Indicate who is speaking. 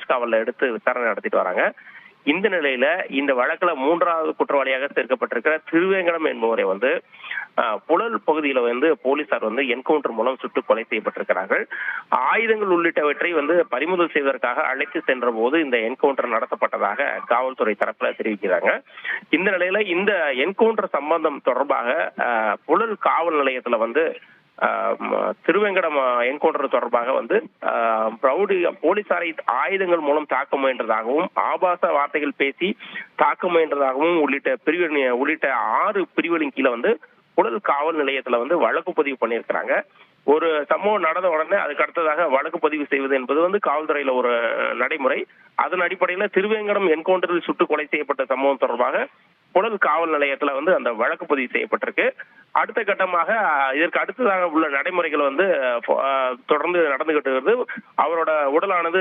Speaker 1: Police காவல்ல எடுத்து விசாரணை நடத்திட்டு வராங்க. இந்த நிலையில இந்த வழக்குல 3வது குற்றவாளியாக சேர்க்கப்பட்டிருக்கிற திருவேங்கடம் என்பவரை புழல் பகுதியில போலீசார் என்கவுண்டர் மூலம் சுட்டு கொலை செய்யப்பட்டிருக்கிறார்கள். ஆயுதங்கள் உள்ளிட்டவற்றை பறிமுதல் செய்வதற்காக அழைத்து சென்ற போது இந்த என்கவுண்டர் நடத்தப்பட்டதாக காவல்துறை தரப்புல தெரிவிக்கிறாங்க. இந்த நிலையில இந்த என்கவுண்டர் சம்பந்தம் தொடர்பாக புழல் காவல் நிலையத்துல திருவேங்கடம் என்கவுண்டர் தொடர்பாக ரவுடி போலீசாரை ஆயுதங்கள் மூலம் தாக்க முயன்றதாகவும் ஆபாச வார்த்தைகள் பேசி தாக்க முயன்றதாகவும் உள்ளிட்ட 6 பிரிவுகளின் கீழே புழல் காவல் நிலையத்துல வழக்கு பதிவு பண்ணியிருக்கிறாங்க. ஒரு சம்பவம் நடந்த உடனே அதுக்கு அடுத்ததாக வழக்கு பதிவு செய்வது என்பது காவல்துறையில ஒரு நடைமுறை. அதன் அடிப்படையில திருவேங்கடம் என்கவுண்டரில் சுட்டு கொலை செய்யப்பட்ட சம்பவம் தொடர்பாக புழல் காவல் நிலையத்துல அந்த வழக்கு பதிவு செய்யப்பட்டிருக்கு. அடுத்த கட்டமாக இதற்கு அடுத்ததாக உள்ள நடைமுறைகள் தொடர்ந்து நடந்துகிட்டு வருது. அவரோட உடலானது